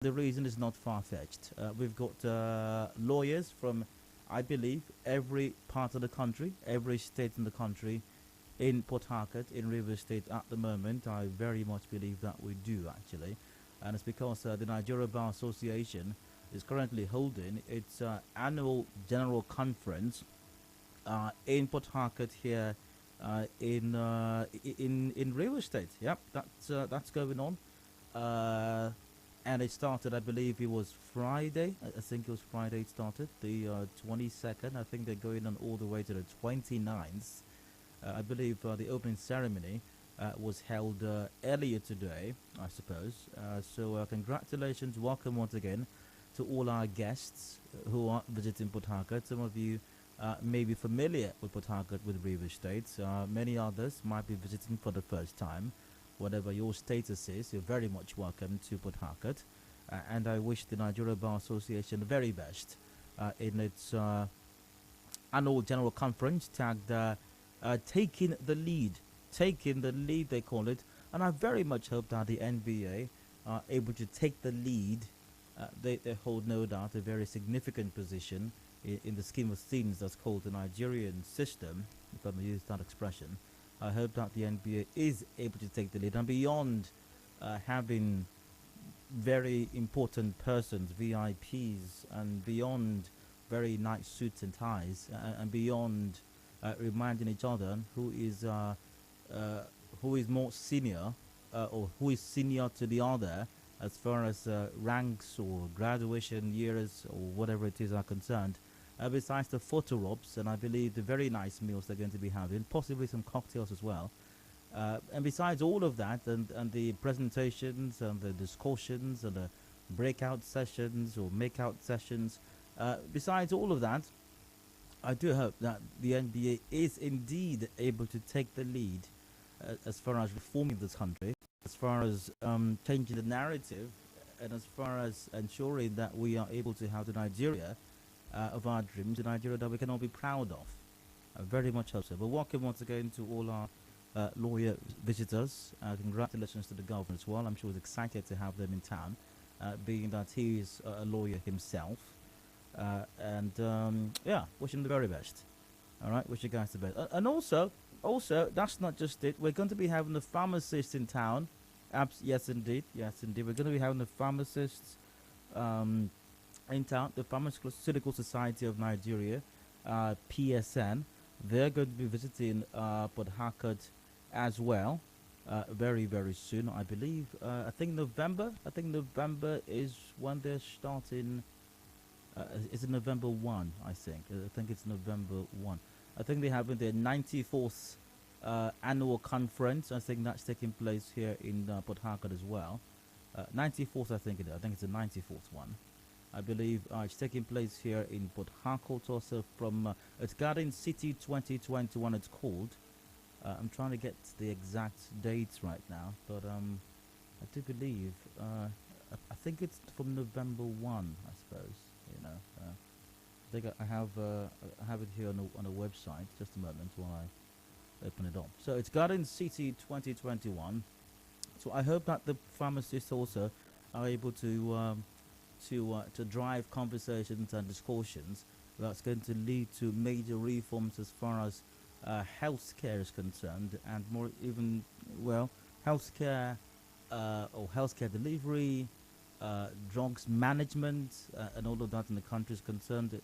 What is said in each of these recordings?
the reason is not far-fetched. We've got lawyers from, I believe, every part of the country, every state in the country, in Port Harcourt, in Rivers State at the moment. I very much believe that we do actually, and it's because the Nigeria Bar Association is currently holding its annual general conference in Port Harcourt here in Rivers State. Yep, that's going on. And it started, I believe it was Friday. I think it was Friday it started, the 22nd. I think they're going on all the way to the 29th. I believe the opening ceremony was held earlier today, I suppose. So congratulations, welcome once again to all our guests who are visiting Port Harcourt. Some of you may be familiar with Port Harcourt, with Rivers State. Many others might be visiting for the first time. Whatever your status is, you're very much welcome to Port Harcourt. And I wish the Nigeria Bar Association the very best in its annual general conference tagged taking the lead, they call it. And I very much hope that the NBA are able to take the lead. They hold, no doubt, a very significant position in the scheme of things that's called the Nigerian system, if I may use that expression. I hope that the NBA is able to take the lead, and beyond having very important persons, VIPs, and beyond very nice suits and ties, and beyond reminding each other who is more senior or who is senior to the other as far as ranks or graduation years or whatever it is are concerned. Besides the photo ops, and I believe the very nice meals they're going to be having, possibly some cocktails as well. And besides all of that, and the presentations and the discussions and the breakout sessions or make-out sessions, besides all of that, I do hope that the NBA is indeed able to take the lead as far as reforming this country, as far as changing the narrative, and as far as ensuring that we are able to have the Nigeria of our dreams, the Nigeria that we can all be proud of. I very much hope so. But welcome once again to all our lawyer visitors. Congratulations to the governor as well. I'm sure he's excited to have them in town, being that he is a lawyer himself. Yeah, wish him the very best. All right, wish you guys the best. And also, that's not just it. We're going to be having the pharmacists in town. Yes, indeed. We're going to be having the pharmacists in town, the Pharmaceutical Society of Nigeria, PSN. They're going to be visiting Port Harcourt as well, very, very soon, I believe. I think November is when they're starting. Is it November 1, I think? I think it's November 1. I think they have their 94th annual conference. I think that's taking place here in Port Harcourt as well. 94th, I think it is. I think it's the 94th one. I believe it's taking place here in Port Harcourt also from it's Garden City 2021 it's called. I'm trying to get the exact dates right now, but I do believe I think it's from November 1, I suppose. I think I have it here on a website. Just a moment while I open it up. So it's Garden City 2021. So I hope that the pharmacists also are able to drive conversations and discussions that's going to lead to major reforms as far as healthcare is concerned, and more even, well, healthcare or healthcare delivery, drugs management, and all of that in the country is concerned.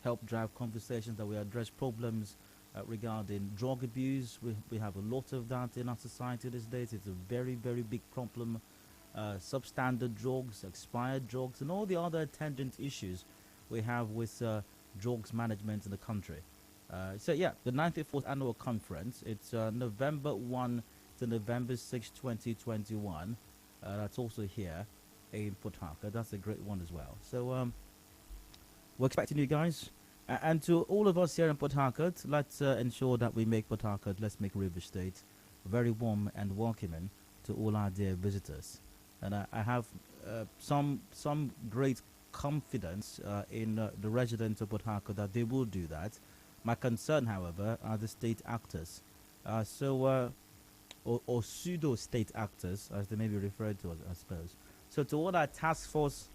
Help drive conversations that we address problems regarding drug abuse. We have a lot of that in our society these days. It's a very, very big problem. Substandard drugs, expired drugs, and all the other attendant issues we have with drugs management in the country. So yeah, the 94th annual conference, it's November 1 to November 6, 2021. That's also here in Port Harcourt. That's a great one as well. So we're expecting you guys. And to all of us here in Port Harcourt, let's ensure that we make Port Harcourt, let's make River State very warm and welcoming to all our dear visitors. And I have some great confidence in the residents of Port Harcourt that they will do that. My concern, however, are the state actors. Or pseudo-state actors, as they may be referred to, I suppose. So to all our task force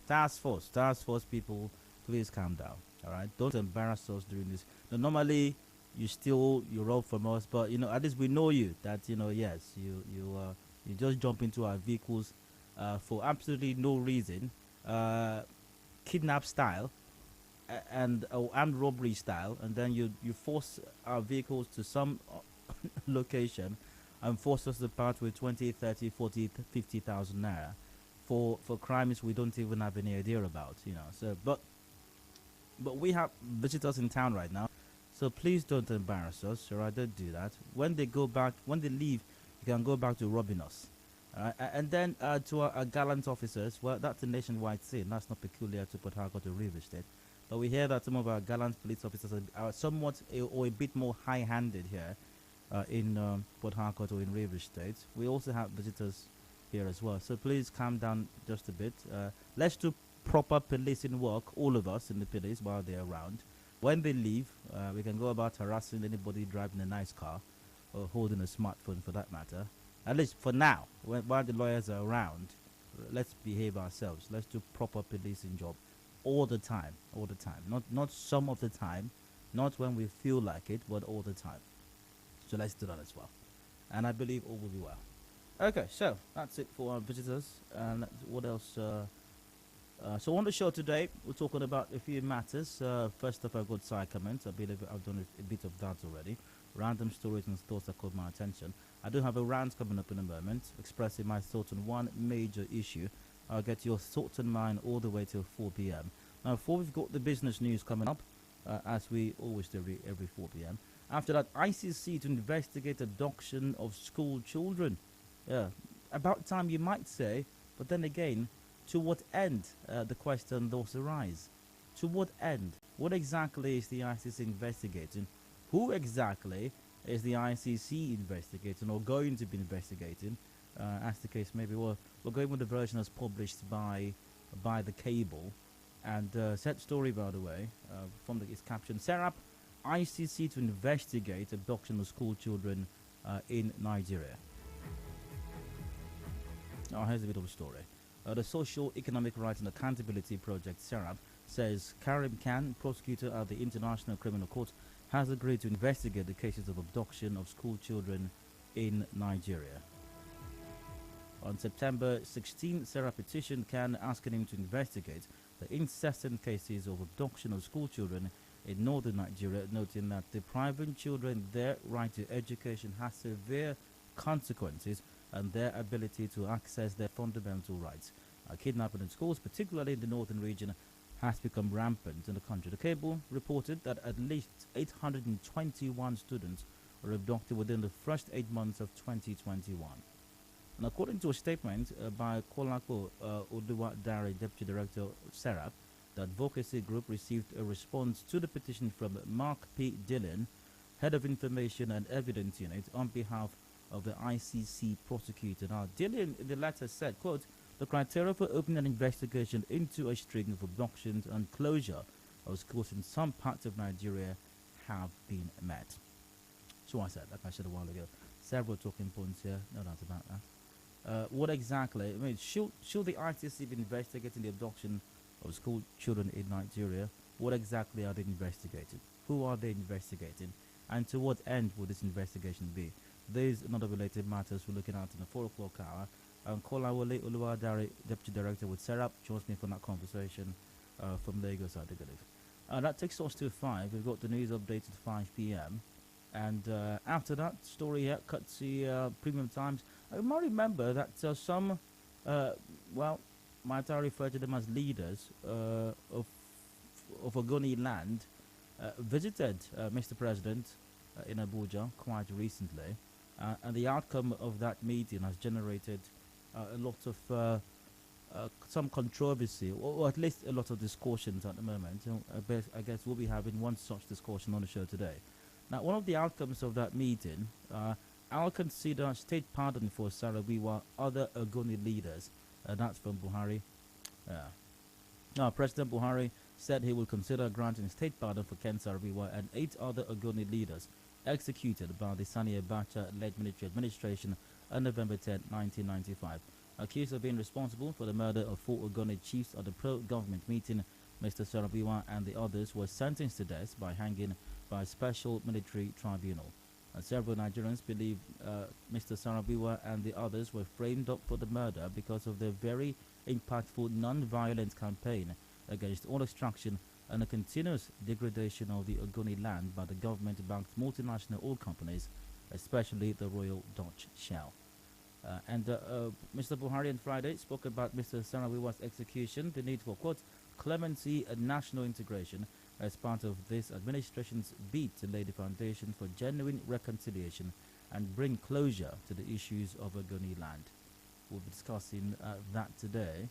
people, please calm down. All right, don't embarrass us during this. Now, normally, you roll from us, but at least we know you. That yes, you just jump into our vehicles, for absolutely no reason, uh, kidnap style, and armed robbery style, and then you force our vehicles to some location and force us to part with 20, 30, 40, 50,000 naira for crimes we don't even have any idea about, so but we have visitors in town right now, so please don't embarrass us. All right, don't do that. When they leave, you can go back to robbing us. All right, and then to our gallant officers, well, that's a nationwide thing. That's not peculiar to Port Harcourt or River State. But we hear that some of our gallant police officers are somewhat or a bit more high-handed here in Port Harcourt or in River State. We also have visitors here as well. So please calm down just a bit. Let's do proper policing work, all of us in the police, while they're around. When they leave, we can go about harassing anybody driving a nice car or holding a smartphone for that matter. At least for now, while the lawyers are around, let's behave ourselves. Let's do proper policing job all the time. Not some of the time, not when we feel like it, but all the time. So let's do that as well. And I believe all will be well. Okay, so that's it for our visitors. And what else? So on the show today, we're talking about a few matters. First up, I've got side comments. I believe I've done a bit of that already. Random stories and thoughts that caught my attention. I do have a rant coming up in a moment, expressing my thoughts on one major issue. I'll get your thoughts and mine all the way till 4 p.m. Now, before we've got the business news coming up, as we always do every 4 p.m. After that, ICC to investigate abduction of school children. Yeah, about time you might say, but then again, to what end? The question does arise. To what end? What exactly is the ICC investigating? Who exactly is the ICC investigating or going to be investigating? As the case may be. Well, we're going with the version as published by the Cable. And set story, by the way, from its caption, Serap, ICC to investigate abduction of school children in Nigeria. Now, here's a bit of a story. The Social Economic Rights and Accountability Project, SERAP, says Karim Khan, prosecutor at the International Criminal Court, has agreed to investigate the cases of abduction of school children in Nigeria. On September 16, SERAP petitioned Khan asking him to investigate the incessant cases of abduction of school children in northern Nigeria, noting that depriving children their right to education has severe consequences and their ability to access their fundamental rights. Kidnapping in schools, particularly in the northern region, has become rampant in the country. The Cable reported that at least 821 students were abducted within the first 8 months of 2021. And according to a statement by Kolako Oluwadare, Deputy Director of SERAP, the advocacy group received a response to the petition from Mark P. Dillon, Head of Information and Evidence Unit, on behalf of the ICC prosecutor. Now, Dillon in the letter said, quote, the criteria for opening an investigation into a string of abductions and closure of schools in some parts of Nigeria have been met. So I said, like I said a while ago, several talking points here, no doubt about that. What exactly, I mean, should the ICC be investigating the abduction of school children in Nigeria? What exactly are they investigating? Who are they investigating? And to what end will this investigation be? These and other related matters we're looking at in the 4 o'clock hour. And Kolawole Oluwadare, Deputy Director with SERAP, joins me for that conversation from Lagos, I believe. That takes us to 5. We've got the news update at 5 p.m. And after that, story here, Cutsy Premium Times. I might remember that some, might I refer to them as leaders of Ogoni land, visited Mr. President in Abuja quite recently. And the outcome of that meeting has generated a lot of some controversy, or at least a lot of discussions at the moment. I guess we'll be having one such discussion on the show today. Now, one of the outcomes of that meeting, I'll consider state pardon for Sarawiwa, other Ogoni leaders. That's from Buhari. Now, President Buhari said he will consider granting state pardon for Ken Sarawiwa and 8 other Ogoni leaders executed by the Sani Abacha-led military administration on November 10, 1995. accused of being responsible for the murder of 4 Ogoni chiefs at the pro-government meeting. Mr. Sarabiwa and the others were sentenced to death by hanging by a special military tribunal. Several Nigerians believe Mr. Sarabiwa and the others were framed up for the murder because of their very impactful non-violent campaign against all extraction and the continuous degradation of the Ogoni land by the government-backed multinational oil companies, especially the Royal Dutch Shell. Mr. Buhari on Friday spoke about Mr. Sarawiwa's execution, the need for, quote, clemency and national integration as part of this administration's bid to lay the foundation for genuine reconciliation and bring closure to the issues of Ogoni land. We'll be discussing that today.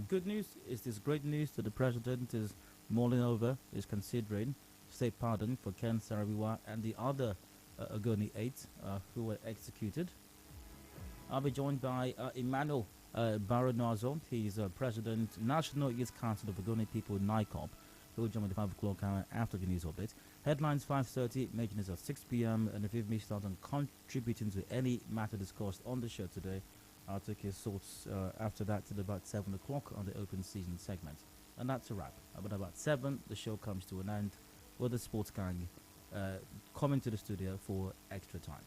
Good news is this great news that the president is mulling over, is considering state pardon for Ken Sarawiwa and the other Ogoni 8 who were executed. I'll be joined by Emmanuel Baronazo. He's President, National Youth Council of Ogoni People, NICOP, who will join me at the 5 o'clock hour after the news update. Headlines 5:30, major news at 6 p.m. And if you've missed out on contributing to any matter discussed on the show today, I'll take your thoughts after that till about 7 o'clock on the open season segment. And that's a wrap. About 7, the show comes to an end with the sports gang coming to the studio for extra time.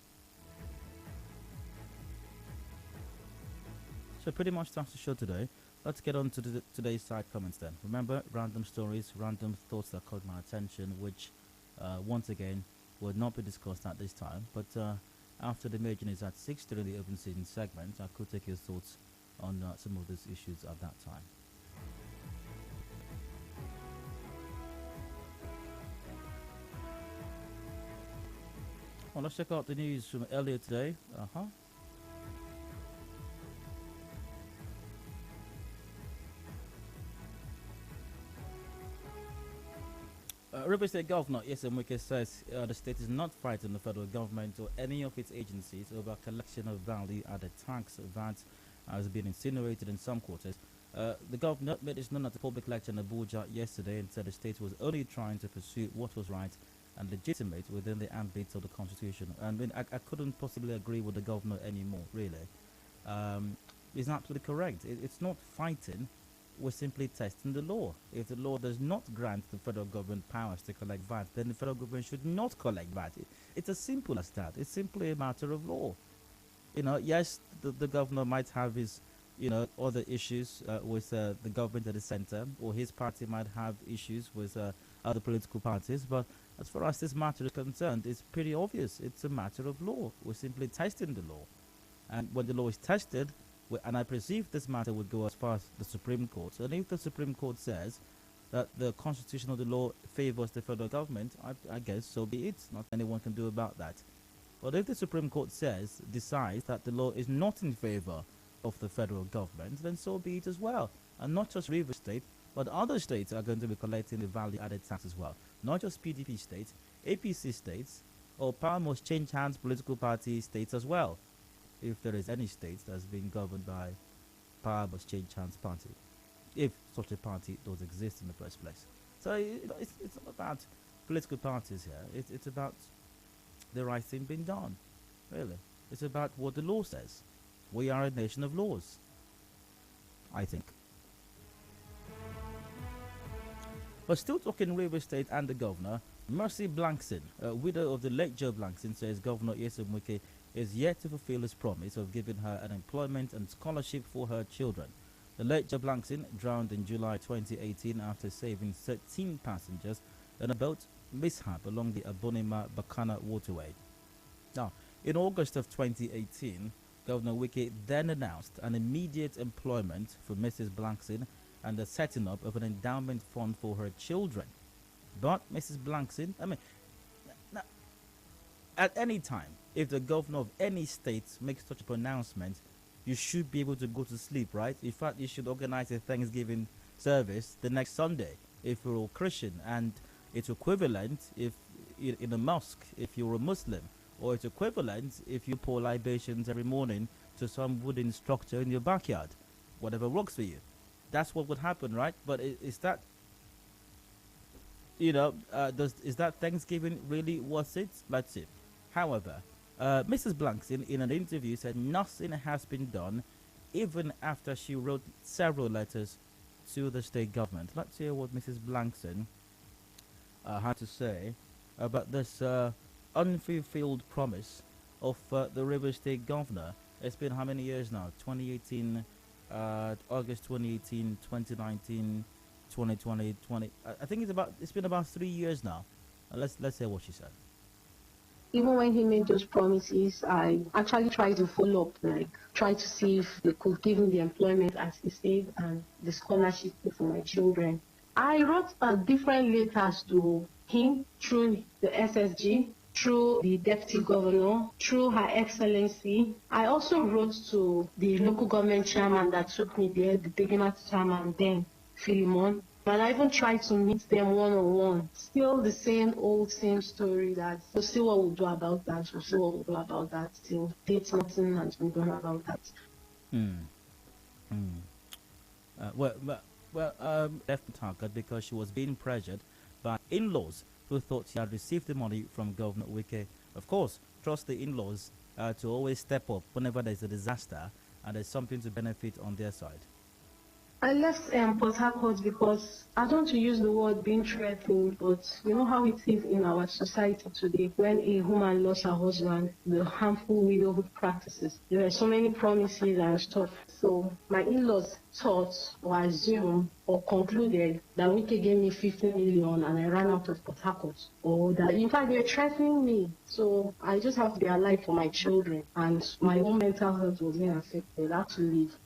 So pretty much that's the show today. Let's get on to today's side comments then. Remember, random stories, random thoughts that caught my attention, which once again will not be discussed at this time. But after the major news at 6 during the open season segment, I could take your thoughts on some of these issues at that time. Well, let's check out the news from earlier today. Rivers State Governor Yesemwike says the state is not fighting the federal government or any of its agencies over collection of value-added tax that has been insinuated in some quarters. The governor made this known at a public lecture in Abuja yesterday and said the state was only trying to pursue what was right and legitimate within the ambit of the constitution. I mean, I couldn't possibly agree with the governor anymore, really. It's absolutely correct. It's not fighting. We're simply testing the law. If the law does not grant the federal government powers to collect VAT, then the federal government should not collect VAT. It's as simple as that. It's simply a matter of law. You know, yes, the governor might have his, other issues with the government at the center, or his party might have issues with other political parties, but as far as this matter is concerned, it's pretty obvious. It's a matter of law. We're simply testing the law. And when the law is tested, and I perceive this matter would go as far as the Supreme Court. And if the Supreme Court says that the constitution of the law favors the federal government, I guess so be it. Not anyone can do about that. But if the Supreme Court decides that the law is not in favor of the federal government, then so be it as well. And not just Rivers State, but other states are going to be collecting the value-added tax as well. Not just PDP states, APC states, or power must change hands political party states as well. If there is any state that's being governed by power must change hands party, if such a party does exist in the first place. So it's not about political parties here. It's about the right thing being done, really. It's about what the law says. We are a nation of laws, I think. But still talking Rivers State and the governor, Mercy Blankson, widow of the late Joe Blankson, says Governor Yesemwike is yet to fulfill his promise of giving her an employment and scholarship for her children. The late Joe Blankson drowned in July 2018 after saving 13 passengers in a boat mishap along the Abonima-Bakana waterway. Now, in August of 2018, Governor Wike then announced an immediate employment for Mrs. Blankson and the setting up of an endowment fund for her children. But Mrs. Blankson, now, at any time, if the governor of any state makes such a pronouncement, you should be able to go to sleep, right? In fact, you should organize a Thanksgiving service the next Sunday if you're all Christian, and it's equivalent if in a mosque if you're a Muslim, or it's equivalent if you pour libations every morning to some wooden structure in your backyard, whatever works for you. That's what would happen, right? But is that, is that Thanksgiving really worth it? Let's see. However, Mrs. Blanks, in an interview, said nothing has been done, even after she wrote several letters to the state government. Let's hear what Mrs. Blankson had to say about this unfulfilled promise of the River State governor. It's been how many years now? 2018, August 2018, 2019, 2020, 20. I think it's been about 3 years now. Let's hear what she said. Even when he made those promises, I actually tried to follow up, like try to see if they could give me the employment as he said and the scholarship for my children. I wrote different letters to him through the SSG, through the deputy governor, through Her Excellency. I also wrote to the local government chairman that took me there, the Degema chairman then, Philemon. And I even tried to meet them one-on-one. Still the same old, same story that we'll see what we'll do about that, we'll see what we'll do about that. Till date, nothing has been done about that. Left Target because she was being pressured by in-laws who thought she had received the money from Governor Wike. Of course, trust the in-laws to always step up whenever there's a disaster and there's something to benefit on their side. I left Port Harcourt because I don't want to use the word being threatened, but you know how it is in our society today. When a woman lost her husband, the harmful widowhood practices, there were so many promises and stuff. So my in-laws thought or assumed or concluded that Wike gave me 50 million and I ran out of Port Harcourt. Or that in fact they were threatening me. So I just have to be alive for my children, and my own mental health was being affected. I had to leave.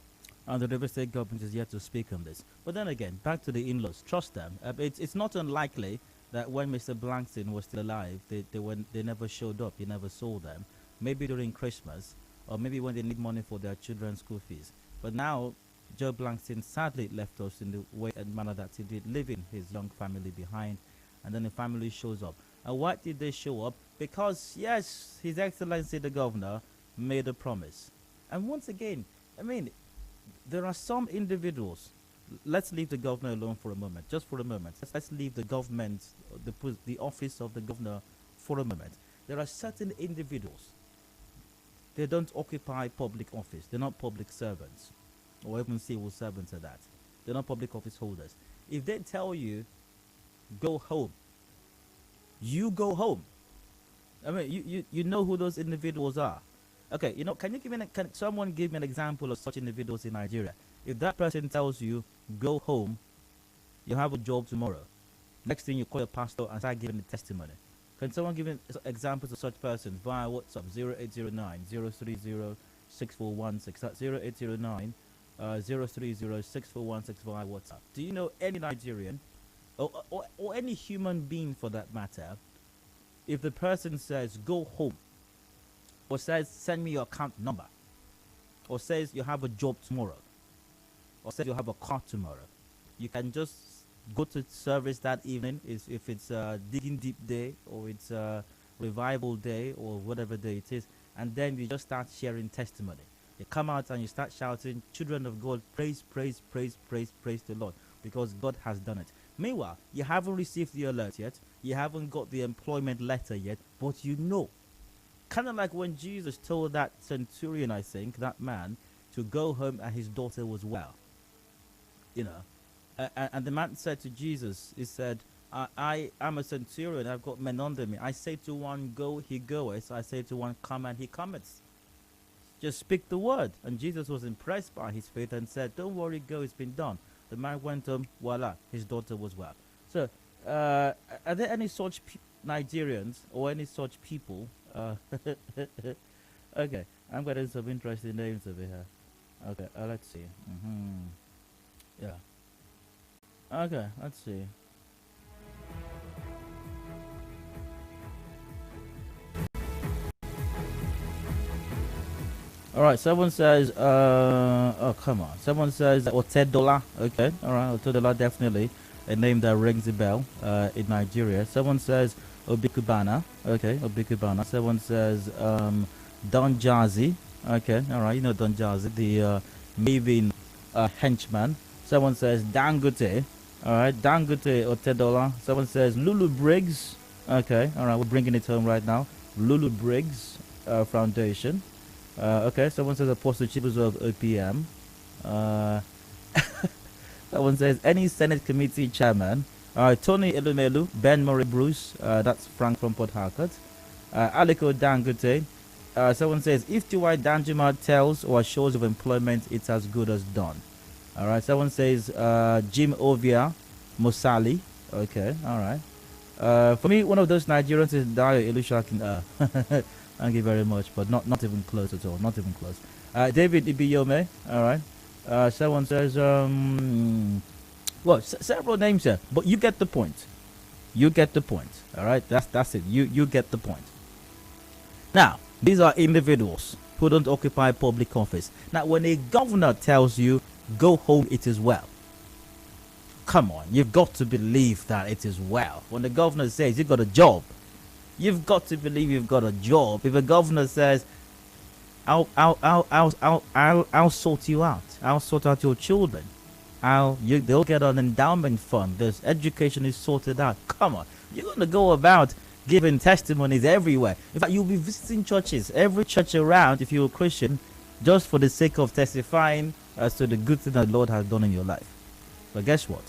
And the River State government is yet to speak on this. But then again, back to the in-laws. Trust them. It's not unlikely that when Mr. Blankson was still alive, they never showed up. He never saw them. Maybe during Christmas, or maybe when they need money for their children's school fees. But now, Joe Blankson sadly left us in the way and manner that he did, leaving his young family behind. And then the family shows up. And why did they show up? Because, yes, His Excellency the Governor made a promise. And once again, I mean, there are some individuals. Let's leave the governor alone for a moment, just for a moment. Let's leave the government, the office of the governor for a moment. There are certain individuals. They don't occupy public office. They're not public servants, or even civil servants at that. They're not public office holders. If they tell you, go home, you go home. I mean, you know who those individuals are. Okay, can someone give me an example of such individuals in Nigeria? If that person tells you, go home, you have a job tomorrow. Next thing you call your pastor and start giving the testimony. Can someone give me examples of such persons via WhatsApp 0809 030 6416? That's 0809 030 6416 via WhatsApp. Do you know any Nigerian or any human being for that matter, if the person says, go home, or says, send me your account number, or says you have a job tomorrow, or says you have a car tomorrow, you can just go to service that evening, if it's digging deep day, or it's revival day, or whatever day it is, and then you just start sharing testimony. You come out and you start shouting, children of God, praise, praise, praise, praise, praise the Lord, because God has done it. Meanwhile, you haven't received the alert yet, you haven't got the employment letter yet, but you know. Kind of like when Jesus told that centurion, I think, that man, to go home and his daughter was well. You know. And the man said to Jesus, he said, I am a centurion, I've got men under me. I say to one, go, he goeth. I say to one, come, and he cometh. Just speak the word. And Jesus was impressed by his faith and said, don't worry, go, it's been done. The man went home, voila, his daughter was well. So, are there any such Nigerians or any such people? Okay, I'm getting some interesting names over here. Okay, let's see. Yeah. Okay, let's see. Alright, someone says, oh, come on. Someone says, Otedola. Okay, alright, Otedola, definitely a name that rings a bell in Nigeria. Someone says, Obikubana. Okay, Obikubana. Someone says, Don Jazzy. Okay, alright, you know Don Jazzy, the Maven henchman. Someone says, Dangote. Alright, Dangote Otedola. Someone says, Lulu Briggs. Okay, alright, we're bringing it home right now. Lulu Briggs. Foundation. Okay, someone says Apostle Chibus of OPM. Someone says any Senate committee chairman. Tony Elumelu, Ben Murray Bruce. That's Frank from Port Harcourt. Aliko Dangote. Someone says if T.Y. Danjuma tells or shows of employment, it's as good as done. All right. Someone says Jim Ovia Mosali. Okay. All right. For me, one of those Nigerians is Adedayo Elusakin. Thank you very much, but not even close at all. Not even close. David Ibiyome. All right. Someone says well, several names here, but you get the point. You get the point. All right. That's it. You get the point. Now, these are individuals who don't occupy public office. Now, when a governor tells you, go home, it is well. Come on, you've got to believe that it is well. When the governor says you've got a job, you've got to believe you've got a job. If a governor says, I'll sort you out. I'll sort out your children. They'll get an endowment fund. This education is sorted out. Come on, you're going to go about giving testimonies everywhere. In fact, you'll be visiting churches, every church around, if you're a Christian, just for the sake of testifying as to the good thing that the Lord has done in your life. But guess what?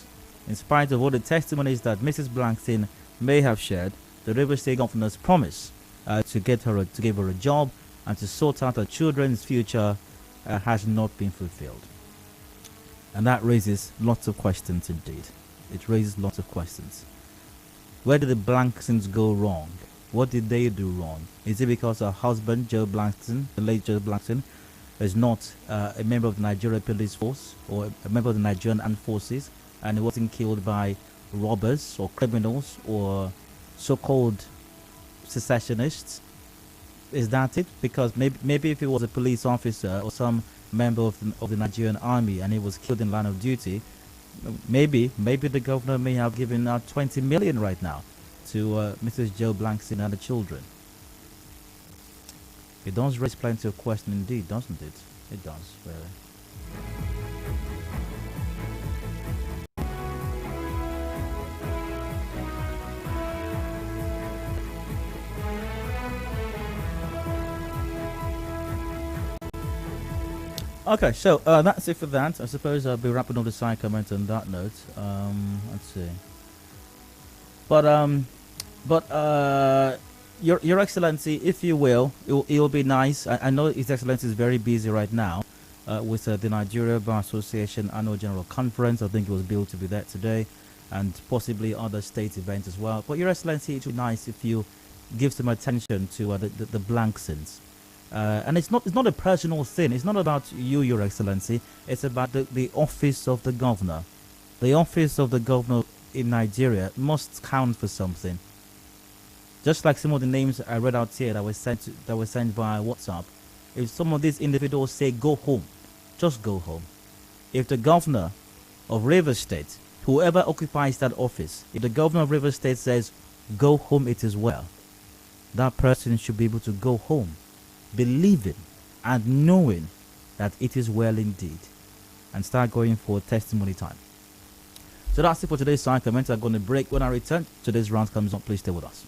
In spite of all the testimonies that Mrs. Blankstein may have shared, the Rivers State Governor's promise to give her a job and to sort out her children's future has not been fulfilled. And that raises lots of questions indeed. It raises lots of questions. Where did the Blankstons go wrong? What did they do wrong? Is it because her husband, Joe Blankstein, the late Joe Blankstein, is not a member of the Nigerian police force or a member of the Nigerian armed forces, and he wasn't killed by robbers or criminals or so-called secessionists? Is that it? Because maybe if he was a police officer or some member of the Nigerian army and he was killed in line of duty, maybe the governor may have given out 20 million right now to Mrs. Joe Blankstein and the children. It does raise plenty of questions indeed, doesn't it? It does, really. Okay, so that's it for that. I suppose I'll be wrapping up the side comment on that note. Let's see. But Your Excellency, if you will, it'll be nice. I know His Excellency is very busy right now with the Nigeria Bar Association Annual General Conference. I think he was billed to be there today, and possibly other state events as well. But Your Excellency, it would be nice if you give some attention to the Blankstons. And it's not a personal thing. It's not about you, Your Excellency. It's about the office of the governor. The office of the governor in Nigeria must count for something. Just like some of the names I read out here that were sent via WhatsApp. If some of these individuals say go home, just go home. If the governor of Rivers State, whoever occupies that office, if the governor of Rivers State says go home, it is well, that person should be able to go home, believing and knowing that it is well indeed, and start going for testimony time. So that's it for today's side comments. I'm going to break. When I return, today's round comes up. Please stay with us.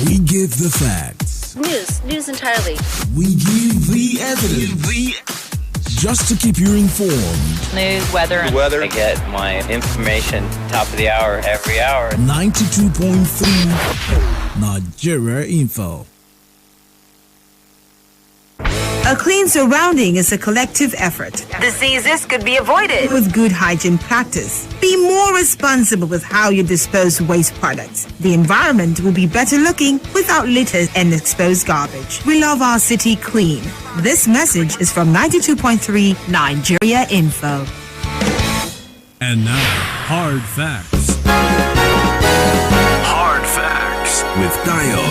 We give the facts. News entirely. We give the evidence. Just to keep you informed. News, weather. I get my information top of the hour every hour. 92.3 Nigeria Info. A clean surrounding is a collective effort. Diseases could be avoided With good hygiene practice, be more responsible with how you dispose waste products. The environment will be better looking without litter and exposed garbage. We love our city clean. This message is from 92.3 Nigeria Info. And now, hard facts. Vibes with Dio.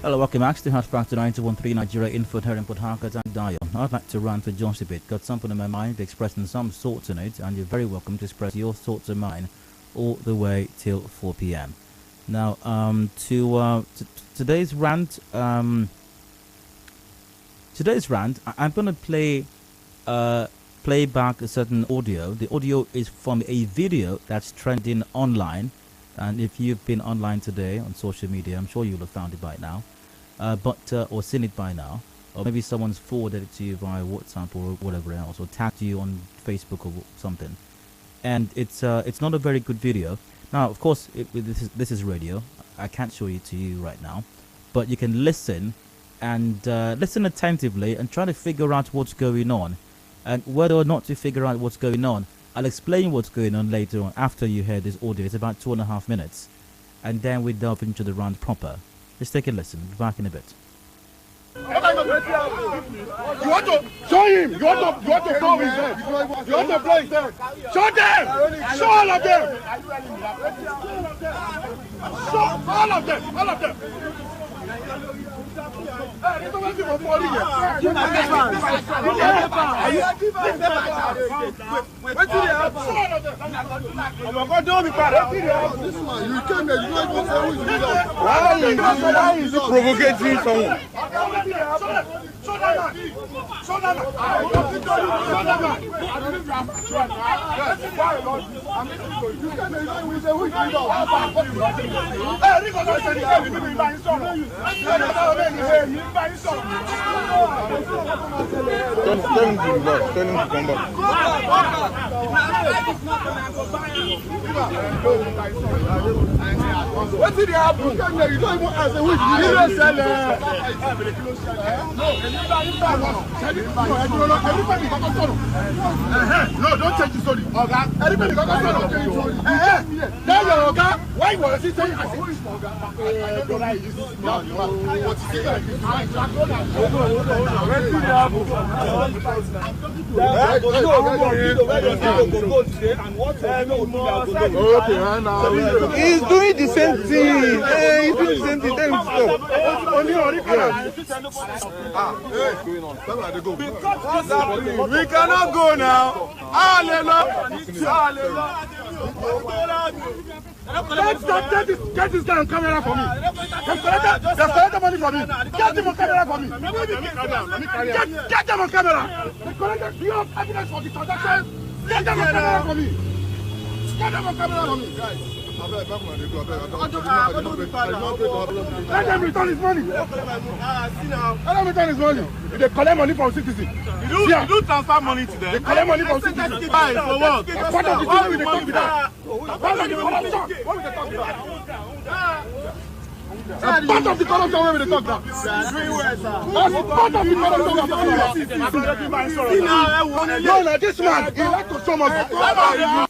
Hello, welcome back to Hatchback to 9213 Nigeria Info here in Port Harcourt and Dio. I'd like to rant for just a bit. Got something in my mind, expressing some thoughts on it, and you're very welcome to express your thoughts and mine all the way till 4 p.m. Now, today's rant. I'm going to play back a certain audio. The audio is from a video that's trending online, and if you've been online today on social media, I'm sure you'll have found it by now. Or seen it by now, or maybe someone's forwarded it to you via WhatsApp or whatever else, or tagged you on Facebook or something. And it's not a very good video. Now, of course, this is radio. I can't show it to you right now, but you can listen and listen attentively and try to figure out what's going on, and whether or not to figure out what's going on. I'll explain what's going on later on after you hear this audio. It's about 2.5 minutes, and then we delve into the rant proper. Let's take a listen. Back in a bit. You want to show him? You want to blow his head? You want to blow his head? Show them! Show all of them! Show all of them! All of them! Hey, this one people for here. You came here, you don't even say who is the Why is he provocating someone? Show that man! Show that man! You came here, you don't even say who is the Hey, Rico, don't say the guy, you didn't even buy his son. Tell him to come back. What did happen? You don't even answer which you don't sell No, don't change the story. Everybody got a story. Tell your Oga, why was he saying I don't know why he's what is it? He's doing the same thing. He's doing the same thing. Tell him to we cannot go now. Get this guy on camera for me. Collect money for me. Get him on camera for me. Get them on camera. Do you have evidence for the transaction? Get them on camera for me. Get them on camera for me. Guys. Let them return his money. Let them return his money. If they collect money from citizens. You do transfer money to them. They collect money from citizens. Why? For what? Part of the thing we talk about. Part of the corruption. What we talk about? Part of the corruption where we talk about. That's part of the corruption we talk about. No, this man, he like to show us.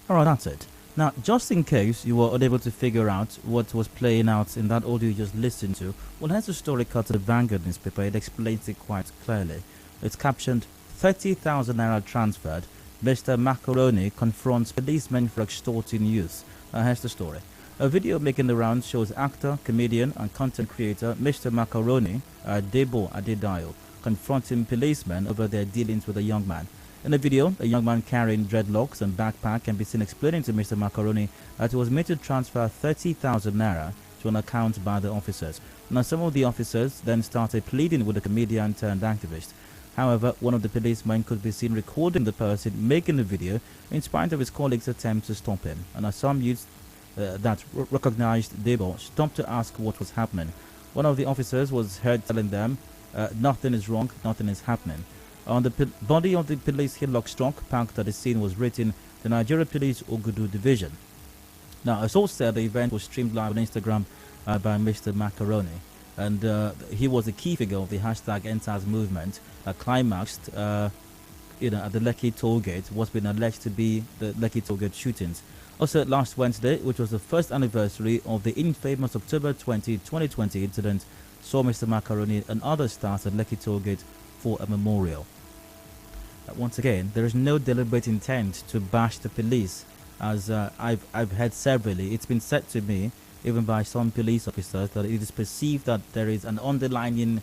Alright, that's it. Now, just in case you were unable to figure out what was playing out in that audio you just listened to, well, here's a story cut to the Vanguard newspaper. It explains it quite clearly. It's captioned, 30,000 naira transferred. Mr. Macaroni confronts policemen for extorting youth. Here's the story. A video making the rounds shows actor, comedian, and content creator Mr. Macaroni, Adedayo, confronting policemen over their dealings with a young man. In the video, a young man carrying dreadlocks and backpack can be seen explaining to Mr. Macaroni that he was made to transfer 30,000 naira to an account by the officers. Now, some of the officers then started pleading with the comedian turned activist. However, one of the policemen could be seen recording the person making the video in spite of his colleagues' attempts to stop him. And as some youths that recognized Debo stopped to ask what was happening, one of the officers was heard telling them, nothing is wrong, nothing is happening. On the body of the police hillock truck parked at the scene was written, the Nigeria Police Ogudu Division. Now, as also said, the event was streamed live on Instagram by Mr. Macaroni. And he was a key figure of the hashtag #EntAs movement, climaxed at the Lekki toll gate, what's been alleged to be the Lekki toll gate shootings. Also, last Wednesday, which was the first anniversary of the infamous October 2020 incident, saw Mr. Macaroni and other stars at Lekki toll gate for a memorial. Once again, there is no deliberate intent to bash the police, as I've heard severally. It's been said to me, even by some police officers, that it is perceived that there is an underlying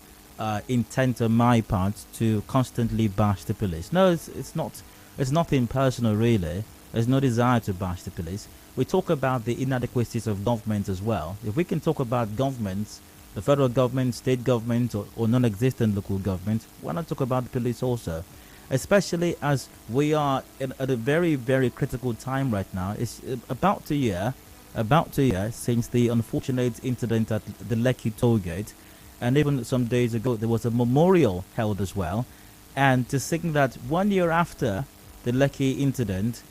intent on my part to constantly bash the police. No, it's not. It's nothing personal, really. There's no desire to bash the police. We talk about the inadequacies of government as well. If we can talk about governments, the federal government, state government, or non-existent local government, why not talk about the police also? Especially as we are at a very, very critical time right now. It's about a year since the unfortunate incident at the Lekki toll gate, and even some days ago there was a memorial held as well. And to think that 1 year after the Lekki incident,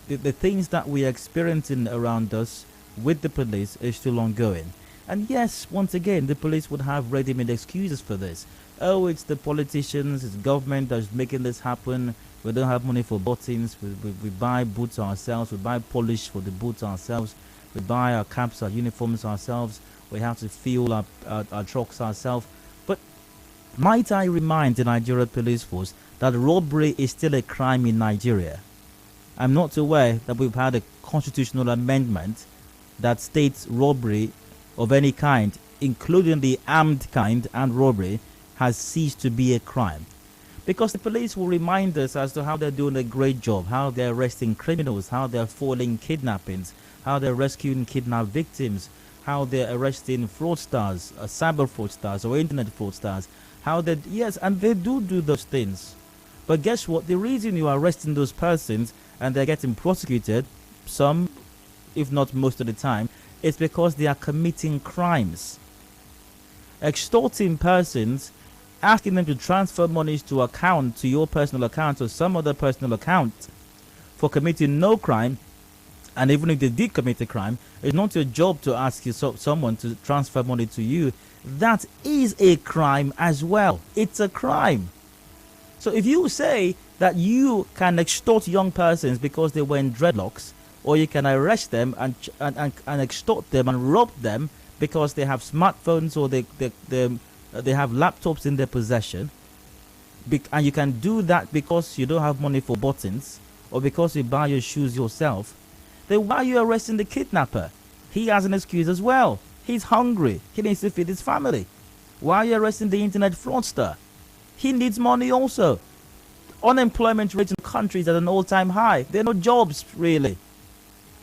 the things that we are experiencing around us with the police is still ongoing. And yes, once again, the police would have ready-made excuses for this. Oh, it's the politicians, it's government that's making this happen. We don't have money for buttons. We buy boots ourselves. We buy polish for the boots ourselves. We buy our caps, our uniforms ourselves. We have to fuel our trucks ourselves. But might I remind the Nigeria Police Force that robbery is still a crime in Nigeria? I'm not aware that we've had a constitutional amendment that states robbery of any kind, including the armed kind and robbery, has ceased to be a crime. Because the police will remind us as to how they're doing a great job, how they're arresting criminals, how they're foiling kidnappings, how they're rescuing kidnapped victims, how they're arresting fraudsters, cyber fraudsters or internet fraudsters, how they, yes, and they do those things. But guess what? The reason you are arresting those persons and they're getting prosecuted, some, if not most of the time, is because they are committing crimes. Extorting persons, asking them to transfer monies to your personal account or some other personal account for committing no crime, and even if they did commit a crime, it's not your job to ask someone to transfer money to you. That is a crime as well. It's a crime. So if you say that you can extort young persons because they were in dreadlocks, or you can arrest them and extort them and rob them because they have smartphones or they have laptops in their possession, and you can do that because you don't have money for buttons or because you buy your shoes yourself, then why are you arresting the kidnapper? He has an excuse as well. He's hungry. He needs to feed his family. Why are you arresting the internet fraudster? He needs money also. Unemployment rate in countries at an all-time high. There are no jobs, really.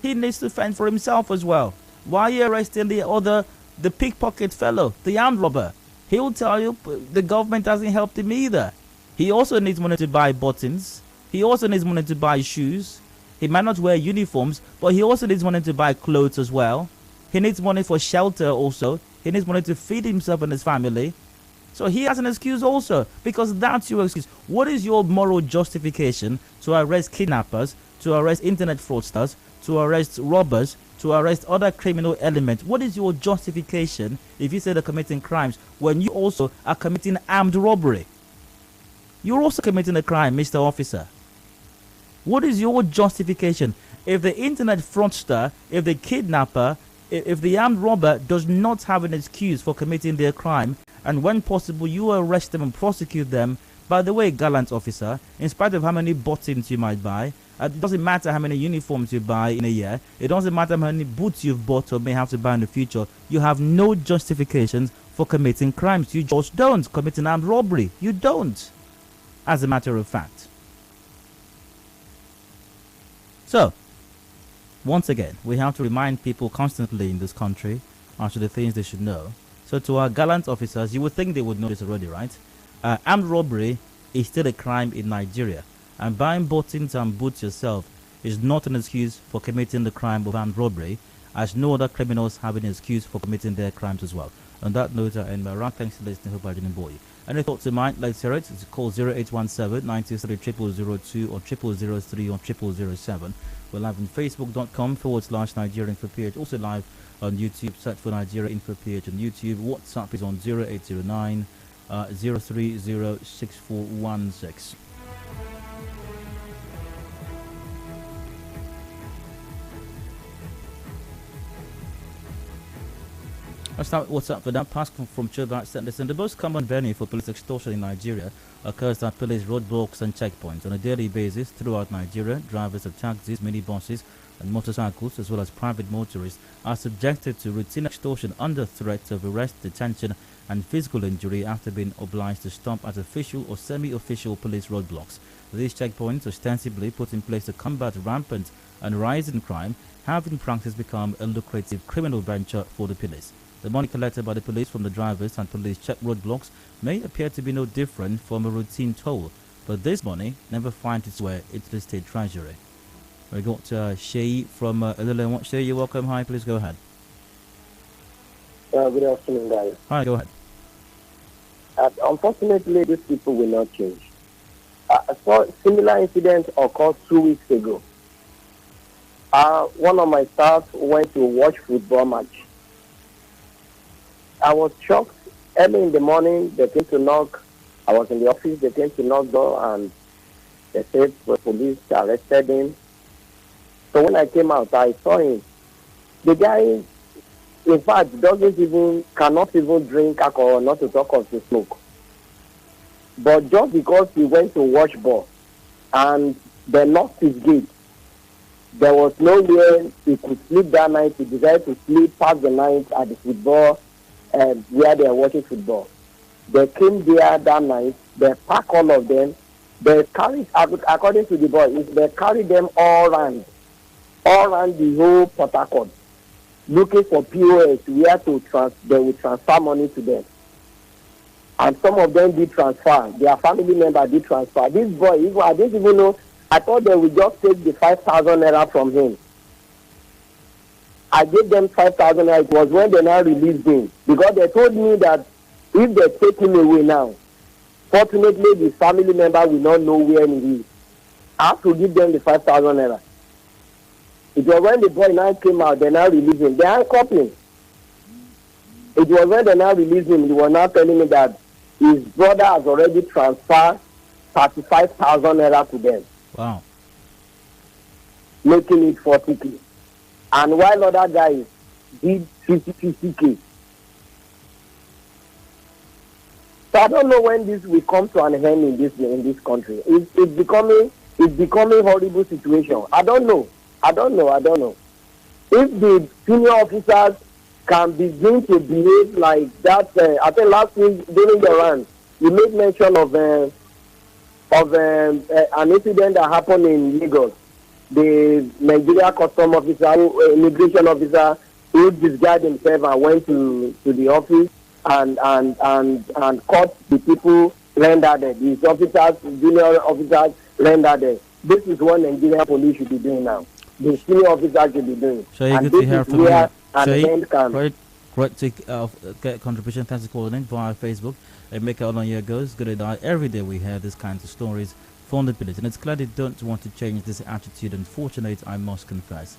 He needs to fend for himself as well. Why are you arresting the pickpocket fellow, the armed robber? He will tell you the government hasn't helped him either. He also needs money to buy buttons. He also needs money to buy shoes. He might not wear uniforms, but he also needs money to buy clothes as well. He needs money for shelter also. He needs money to feed himself and his family. So he has an excuse also, because that's your excuse. What is your moral justification to arrest kidnappers, to arrest internet fraudsters, to arrest robbers, to arrest other criminal elements? What is your justification if you say they're committing crimes when you also are committing armed robbery? You're also committing a crime, Mr. Officer. What is your justification? If the internet fraudster, if the kidnapper, if the armed robber does not have an excuse for committing their crime, and when possible you arrest them and prosecute them, by the way, gallant officer, in spite of how many buttons you might buy, it doesn't matter how many uniforms you buy in a year, it doesn't matter how many boots you've bought or may have to buy in the future, you have no justifications for committing crimes. You just don't. Committing armed robbery, you don't, as a matter of fact. So, once again, we have to remind people constantly in this country as to the things they should know. So to our gallant officers, you would think they would know this already, right? Armed robbery is still a crime in Nigeria. And buying buttons and boots yourself is not an excuse for committing the crime of armed robbery, as no other criminals have an excuse for committing their crimes as well. On that note, I end my rant. Thanks for listening. Hope I didn't bore you. Any thoughts in mind? Let's hear it. It's call 0817-923-0002 or 0003 or 0007. We're live on Facebook.com/Nigeria Info page. Also live on YouTube. Search for Nigeria Info page on YouTube. WhatsApp is on 0809 030 6416. Let's start what's up for that. Pass from Chobart said, listen, the most common venue for police extortion in Nigeria occurs at police roadblocks and checkpoints. On a daily basis throughout Nigeria, drivers of taxis, minibuses, and motorcycles, as well as private motorists, are subjected to routine extortion under threat of arrest, detention, and physical injury after being obliged to stop at official or semi-official police roadblocks. These checkpoints, ostensibly put in place to combat rampant and rising crime, have in practice become a lucrative criminal venture for the police. The money collected by the police from the drivers and police check roadblocks may appear to be no different from a routine toll, but this money never finds its way into the state treasury. We got Shay from Ililin. Shay, you're welcome. Hi, please go ahead. Good afternoon, guys. Hi, go ahead. Unfortunately, these people will not change. I saw a similar incident occurred 2 weeks ago. One of my staff went to watch football match. I was shocked. Early in the morning, they came to knock. I was in the office. They came to knock door, and they said the police arrested him. So when I came out, I saw him. The guy, in fact, cannot even drink alcohol, not to talk of to smoke. But just because he went to watch ball and they lost his gate, there was nowhere he could sleep that night. He decided to sleep past the night at the football where they are watching football. They came there that night. They packed all of them. They carried, according to the boy, they carried them all around the whole Port Harcourt, looking for POS where they will transfer money to them. And some of them did transfer. Their family member did transfer. This boy, I didn't even know. I thought they would just take the 5,000 naira from him. I gave them 5,000 naira. It was when they now released him. Because they told me that if they take him away now, fortunately the family member will not know where he is. I have to give them the 5,000 naira. It was when the boy now came out, they now released him. They handcuffed him. It was when they now released him, they were now telling me that his brother has already transferred 35,000 naira to them. Wow. Making it 40K. And while other guys did 50K. So I don't know when this will come to an end in this country. It's becoming horrible situation. I don't know. If the senior officers can begin to behave like that, I think last week during the run, you made mention of an incident that happened in Lagos. The Nigeria custom officer, immigration officer, who disguised himself and went to the office and caught the people rendered. These officers, junior officers rendered. This is what Nigerian police should be doing now. The senior officers should be doing. So you and good to hear from you. Great to get contribution. Thanks for calling in via Facebook. And make it all on your goes. Good day. Every day we hear these kinds of stories from the police, and it's clear they don't want to change this attitude. Unfortunate, I must confess.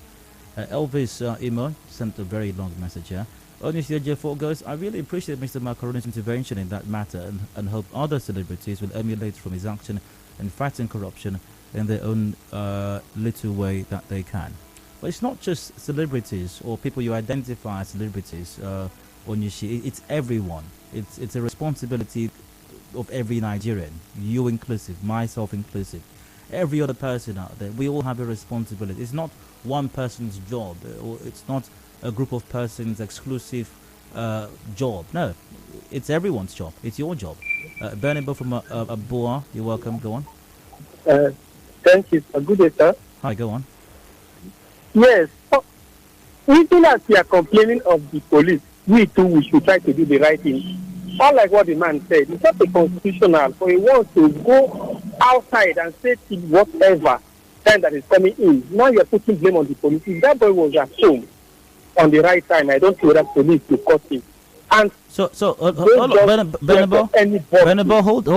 Elvis Imo sent a very long message here. On your CJ4 goes, I really appreciate Mr. Macaroni's intervention in that matter and hope other celebrities will emulate from his action in fighting corruption in their own little way that they can. But it's not just celebrities or people you identify as celebrities on your sheet. It's everyone. It's a responsibility of every Nigerian, you inclusive, myself inclusive, every other person out there. We all have a responsibility. It's not one person's job, or it's not a group of persons' exclusive job. No, it's everyone's job. It's your job. Bernabo from Aboa, you're welcome. Go on. Thank you. Good day, sir. Hi, go on. Yes. Even as we are complaining of the police, we too we should try to do the right thing. Unlike what the man said, it's not a constitutional for he wants to go outside and say whatever time that is coming in. Now you're putting blame on the police. If that boy was at home on the right time, I don't see that police to cut him. And so Benabo, hold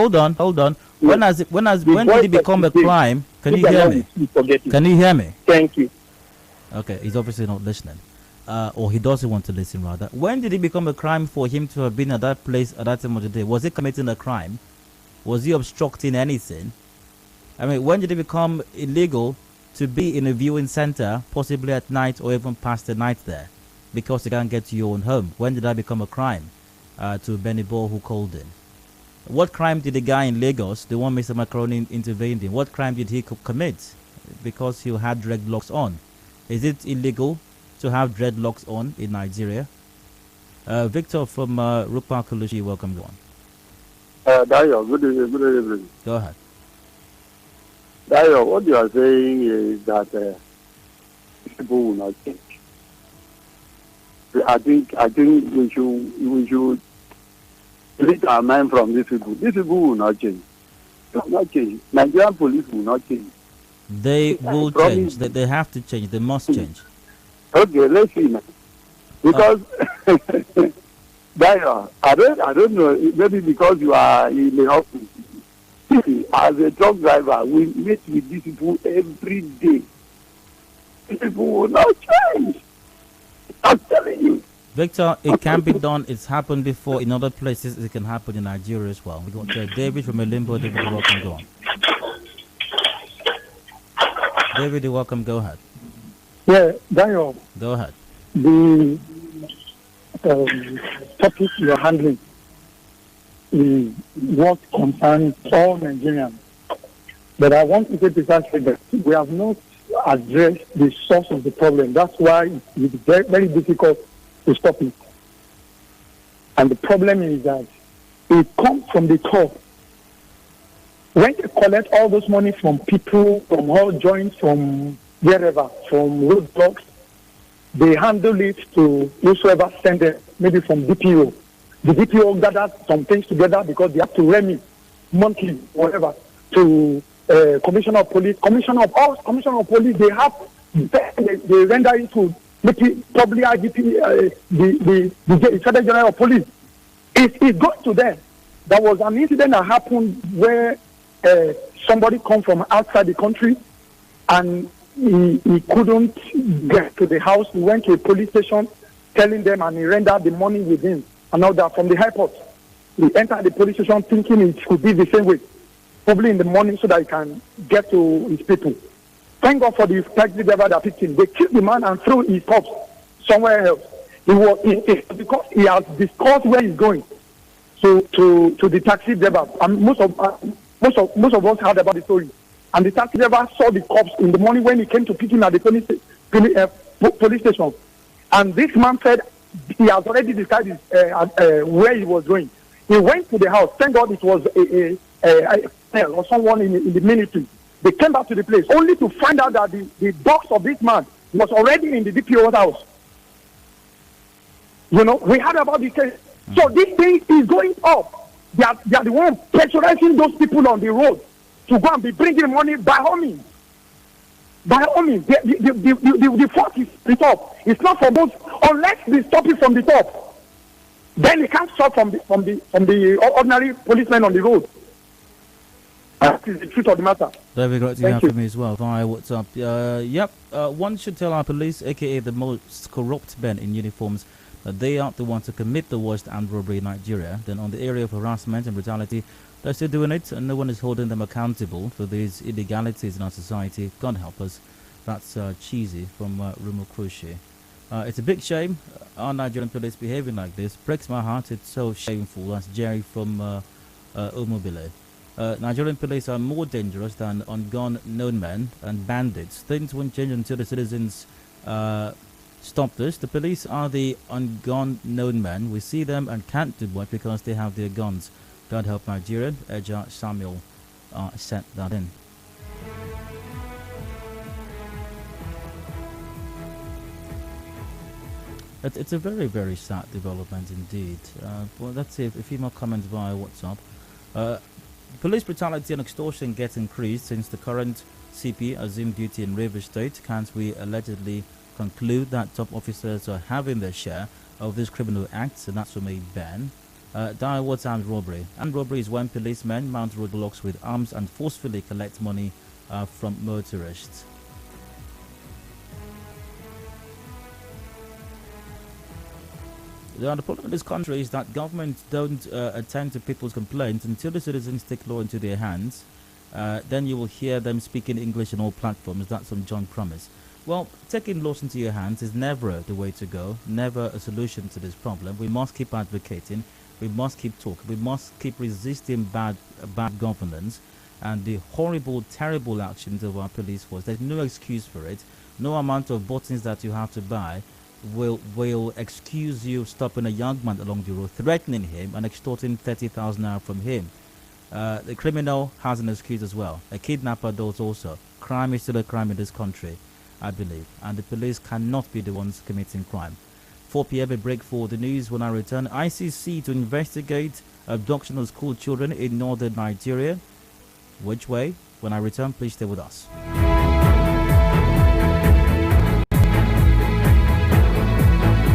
on. When did it become a crime? Can you hear me? Can you hear me? Thank you. Okay, he's obviously not listening. Or he doesn't want to listen, rather. When did it become a crime for him to have been at that place at that time of the day? Was he committing a crime? Was he obstructing anything? I mean, when did it become illegal to be in a viewing center, possibly at night or even past the night there? because they can't get to your own home. When did that become a crime? To Benny Ball who called in. What crime did the guy in Lagos, the one Mr. Macaroni intervened in, what crime did he commit? Because he had dreadlocks on. Is it illegal to have dreadlocks on in Nigeria? Victor from Rupa Kulushi, welcome you on. Dayo, good evening. Go ahead. Dayo, what you are saying is that people will not change. I think we should delete our mind from these people. These people will not change. They will not change. Nigerian police will not change. They will change. They have to change. They must change. Okay, let's see now. Because Dayo, I don't know. Maybe because you are in the office. As a truck driver, we meet with these people every day. These people will not change. I'm telling you. Victor, it can be done. It's happened before in other places. It can happen in Nigeria as well. We got David from Elimbo. David, you're welcome. Go on. David, you're welcome. Go ahead. Yeah, Daniel. Go ahead. The topic you're handling is what concerns all Nigerians. But I want to say precisely that we have not addressed the source of the problem. That's why it's very, very difficult to stop it. And the problem is that it comes from the top. When they collect all those money from people, from all joints, from wherever, from roadblocks, they handle it to whosoever send them, maybe from DPO. The DPO gathers some things together because they have to remit monthly, whatever, to Commissioner of Police. Commissioner of Police, they have, they render it to probably IGP, the Inspector General of Police. It goes to them. There was an incident that happened where somebody come from outside the country and he couldn't get to the house. He went to a police station telling them and he rendered the money with him. And now that from the airport, he entered the police station thinking it could be the same way, probably in the morning so that he can get to his people. Thank God for the taxi driver that picked him. They killed the man and threw his corpse somewhere else. Because he has discussed where he's going to the taxi driver. And most of us heard about the story. And the taxi driver saw the corpse in the morning when he came to pick him at the police station. And this man said he has already decided where he was going. He went to the house. Thank God it was or someone in the military. They came back to the place only to find out that the box of this man was already in the DPO's house. You know, we heard about this case. So this thing is going up. They are the ones pressurizing those people on the road to go and be bringing money by all means. By all means, the fault is the top. It's not from those unless they stop it from the top. Then it can't stop from the ordinary policemen on the road. That is the truth of the matter. Very great to hear from me as well via WhatsApp. One should tell our police, aka the most corrupt men in uniforms, that they are the ones to commit the worst armed robbery in Nigeria. Then on the area of harassment and brutality, they're still doing it, and no one is holding them accountable for these illegalities in our society. God help us. That's cheesy from Rumo Crochet. It's a big shame our Nigerian police behaving like this. Breaks my heart. It's so shameful. That's Jerry from Omobile. Nigerian police are more dangerous than ungunned known men and bandits. Things won't change until the citizens stop this. The police are the ungunned known men. We see them and can't do much because they have their guns. God help Nigeria. Eja Samuel sent that in. It's a very, very sad development indeed. Well, let's see if a few more comments via WhatsApp. Police brutality and extortion gets increased since the current CP assumed duty in River State. Can't we allegedly conclude that top officers are having their share of these criminal acts, and that's from a ban? What's armed robbery? Armed robbery is when policemen mount roadblocks with arms and forcefully collect money from motorists. The problem in this country is that governments don't attend to people's complaints until the citizens take law into their hands. Then you will hear them speaking English on all platforms. That's from John Promise. Well, taking laws into your hands is never the way to go, never a solution to this problem. We must keep advocating, we must keep talking, we must keep resisting bad governance and the horrible, terrible actions of our police force. There's no excuse for it. No amount of buttons that you have to buy will excuse you stopping a young man along the road, threatening him and extorting 30,000 naira from him. The criminal has an excuse as well. A kidnapper does also. Crime is still a crime in this country, I believe, and the police cannot be the ones committing crime. 4 p.m. a break for the news. When I return, ICC to investigate abduction of school children in northern Nigeria. Which way? When I return, please stay with us.